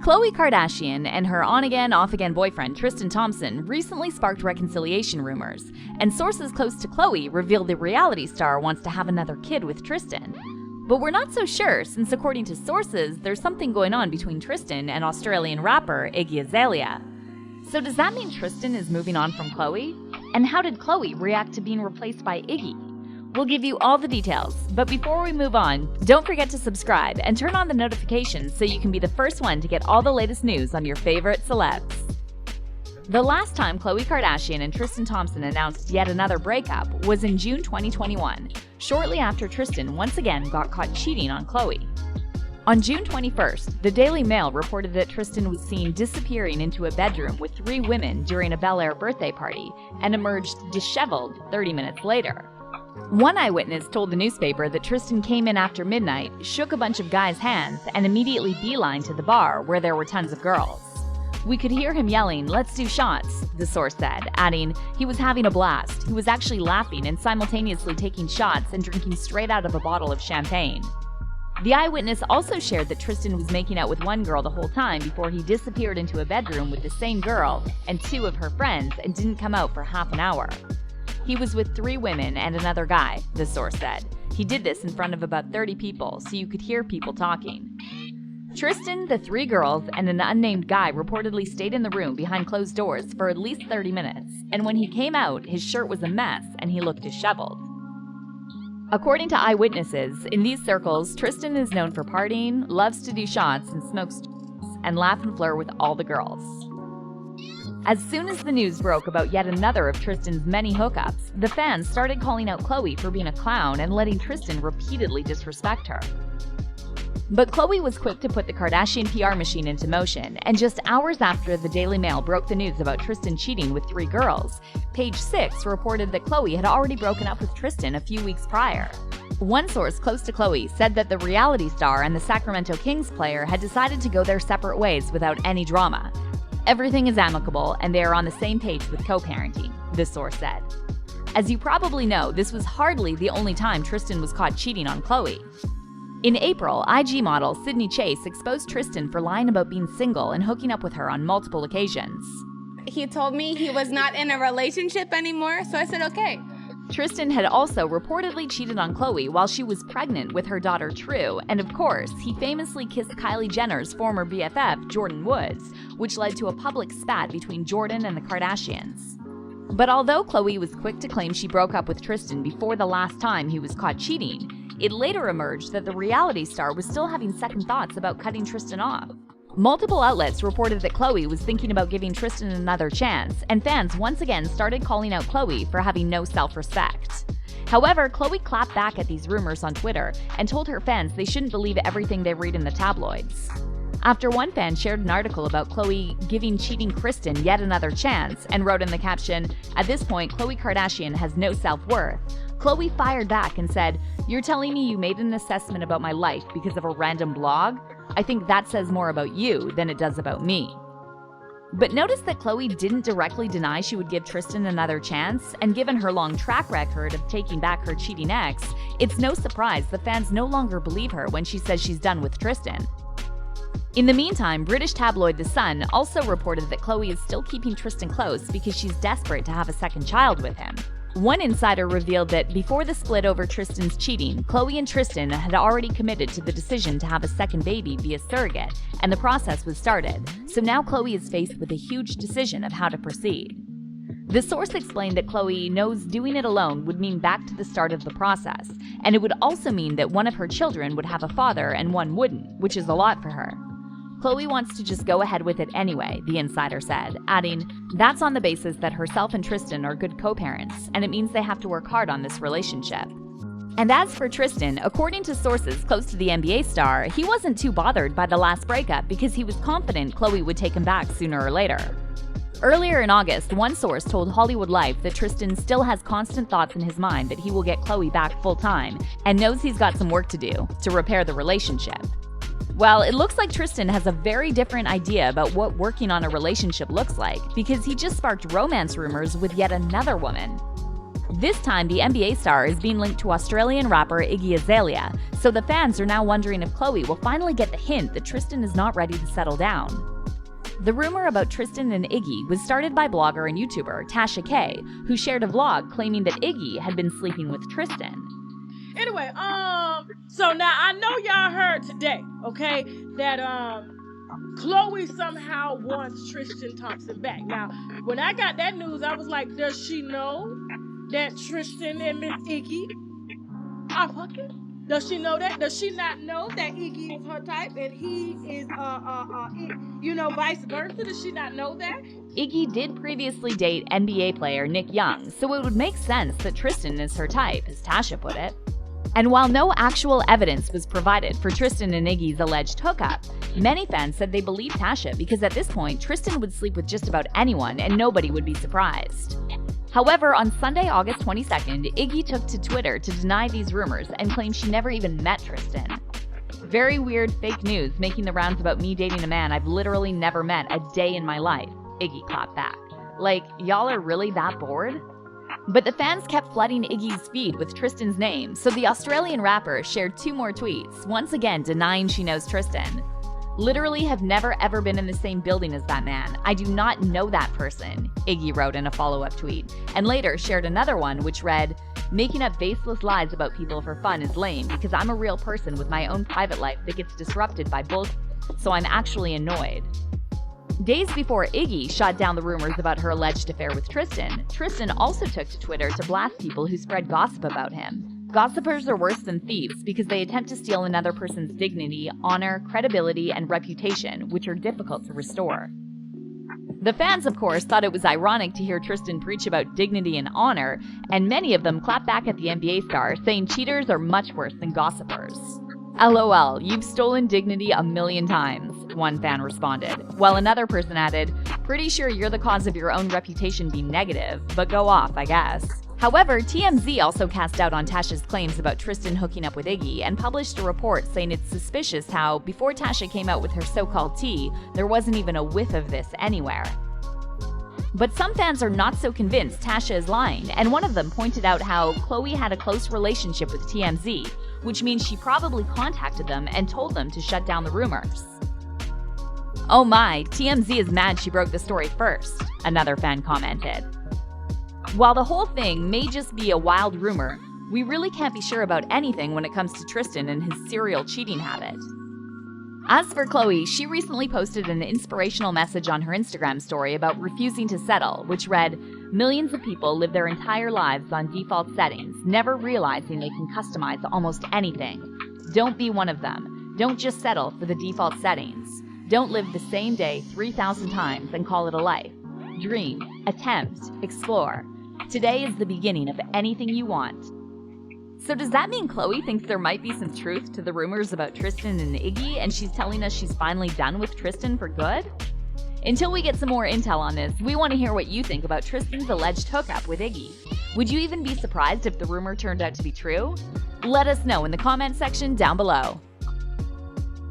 Khloe Kardashian and her on-again, off-again boyfriend Tristan Thompson recently sparked reconciliation rumors, and sources close to Khloe revealed the reality star wants to have another kid with Tristan. But we're not so sure, since according to sources, there's something going on between Tristan and Australian rapper Iggy Azalea. So does that mean Tristan is moving on from Khloe? And how did Khloe react to being replaced by Iggy? We'll give you all the details, but before we move on, don't forget to subscribe and turn on the notifications so you can be the first one to get all the latest news on your favorite celebs. The last time Khloe Kardashian and Tristan Thompson announced yet another breakup was in June 2021, shortly after Tristan once again got caught cheating on Khloe. On June 21st, the Daily Mail reported that Tristan was seen disappearing into a bedroom with 3 women during a Bel Air birthday party and emerged disheveled 30 minutes later. One eyewitness told the newspaper that Tristan came in after midnight, shook a bunch of guys' hands, and immediately beelined to the bar where there were tons of girls. "We could hear him yelling, 'Let's do shots,'" the source said, adding, "He was having a blast. He was actually laughing and simultaneously taking shots and drinking straight out of a bottle of champagne." The eyewitness also shared that Tristan was making out with one girl the whole time before he disappeared into a bedroom with the same girl and 2 of her friends and didn't come out for half an hour. "He was with 3 women and another guy," the source said. "He did this in front of about 30 people, so you could hear people talking." Tristan, the 3 girls, and an unnamed guy reportedly stayed in the room behind closed doors for at least 30 minutes, and when he came out, his shirt was a mess and he looked disheveled. According to eyewitnesses, in these circles, Tristan is known for partying, loves to do shots and smokes and laugh and flirt with all the girls. As soon as the news broke about yet another of Tristan's many hookups, the fans started calling out Khloe for being a clown and letting Tristan repeatedly disrespect her. But Khloe was quick to put the Kardashian PR machine into motion, and just hours after the Daily Mail broke the news about Tristan cheating with 3 girls, Page 6 reported that Khloe had already broken up with Tristan a few weeks prior. One source close to Khloe said that the reality star and the Sacramento Kings player had decided to go their separate ways without any drama. "Everything is amicable, and they are on the same page with co-parenting," the source said. As you probably know, this was hardly the only time Tristan was caught cheating on Khloe. In April, IG model Sydney Chase exposed Tristan for lying about being single and hooking up with her on multiple occasions. He told me he was not in a relationship anymore, so I said okay. Tristan had also reportedly cheated on Khloe while she was pregnant with her daughter True, and of course, he famously kissed Kylie Jenner's former BFF, Jordyn Woods, which led to a public spat between Jordyn and the Kardashians. But although Khloe was quick to claim she broke up with Tristan before the last time he was caught cheating, it later emerged that the reality star was still having second thoughts about cutting Tristan off. Multiple outlets reported that Khloe was thinking about giving Tristan another chance, and fans once again started calling out Khloe for having no self-respect. However, Khloe clapped back at these rumors on Twitter and told her fans they shouldn't believe everything they read in the tabloids. After one fan shared an article about Khloe giving cheating Tristan yet another chance and wrote in the caption, "At this point, Khloe Kardashian has no self-worth," Khloe fired back and said, "You're telling me you made an assessment about my life because of a random blog? I think that says more about you than it does about me." But notice that Khloe didn't directly deny she would give Tristan another chance, and given her long track record of taking back her cheating ex, it's no surprise the fans no longer believe her when she says she's done with Tristan. In the meantime, British tabloid The Sun also reported that Khloe is still keeping Tristan close because she's desperate to have a second child with him. One insider revealed that before the split over Tristan's cheating, Khloe and Tristan had already committed to the decision to have a second baby via surrogate, and the process was started, so now Khloe is faced with a huge decision of how to proceed. The source explained that Khloe knows doing it alone would mean back to the start of the process, and it would also mean that one of her children would have a father and one wouldn't, which is a lot for her. Khloe wants to just go ahead with it anyway, the insider said, adding, "That's on the basis that herself and Tristan are good co-parents, and it means they have to work hard on this relationship." And as for Tristan, according to sources close to the NBA star, he wasn't too bothered by the last breakup because he was confident Khloe would take him back sooner or later. Earlier in August, one source told Hollywood Life that Tristan still has constant thoughts in his mind that he will get Khloe back full-time and knows he's got some work to do to repair the relationship. Well, it looks like Tristan has a very different idea about what working on a relationship looks like because he just sparked romance rumors with yet another woman. This time, the NBA star is being linked to Australian rapper Iggy Azalea, so the fans are now wondering if Khloe will finally get the hint that Tristan is not ready to settle down. The rumor about Tristan and Iggy was started by blogger and YouTuber Tasha K, who shared a vlog claiming that Iggy had been sleeping with Tristan. Anyway, so now I know y'all heard today, okay, that Khloe somehow wants Tristan Thompson back. Now, when I got that news, I was like, does she know that Tristan and Miss Iggy are fucking? Does she know that? Does she not know that Iggy is her type and he is, vice versa? Does she not know that? Iggy did previously date NBA player Nick Young, so it would make sense that Tristan is her type, as Tasha put it. And while no actual evidence was provided for Tristan and Iggy's alleged hookup, many fans said they believed Tasha because at this point, Tristan would sleep with just about anyone and nobody would be surprised. However, on Sunday, August 22nd, Iggy took to Twitter to deny these rumors and claimed she never even met Tristan. Very weird fake news making the rounds about me dating a man I've literally never met a day in my life, Iggy clapped back. Like, y'all are really that bored? But the fans kept flooding Iggy's feed with Tristan's name, so the Australian rapper shared 2 more tweets, once again denying she knows Tristan. Literally have never ever been in the same building as that man. I do not know that person, Iggy wrote in a follow-up tweet, and later shared another one which read, making up baseless lies about people for fun is lame because I'm a real person with my own private life that gets disrupted by bullshit, so I'm actually annoyed. Days before Iggy shot down the rumors about her alleged affair with Tristan, Tristan also took to Twitter to blast people who spread gossip about him. Gossipers are worse than thieves because they attempt to steal another person's dignity, honor, credibility, and reputation, which are difficult to restore. The fans, of course, thought it was ironic to hear Tristan preach about dignity and honor, and many of them clapped back at the NBA star, saying cheaters are much worse than gossipers. LOL, you've stolen dignity a million times, one fan responded, while another person added, pretty sure you're the cause of your own reputation being negative, but go off, I guess. However, TMZ also cast doubt on Tasha's claims about Tristan hooking up with Iggy and published a report saying it's suspicious how, before Tasha came out with her so-called tea, there wasn't even a whiff of this anywhere. But some fans are not so convinced Tasha is lying, and one of them pointed out how Khloe had a close relationship with TMZ, which means she probably contacted them and told them to shut down the rumors. Oh my, TMZ is mad she broke the story first, another fan commented. While the whole thing may just be a wild rumor, we really can't be sure about anything when it comes to Tristan and his serial cheating habit. As for Khloe, she recently posted an inspirational message on her Instagram story about refusing to settle, which read, millions of people live their entire lives on default settings, never realizing they can customize almost anything. Don't be one of them. Don't just settle for the default settings. Don't live the same day 3,000 times and call it a life. Dream, attempt, explore. Today is the beginning of anything you want. So does that mean Khloe thinks there might be some truth to the rumors about Tristan and Iggy, and she's telling us she's finally done with Tristan for good? Until we get some more intel on this, we want to hear what you think about Tristan's alleged hookup with Iggy. Would you even be surprised if the rumor turned out to be true? Let us know in the comment section down below.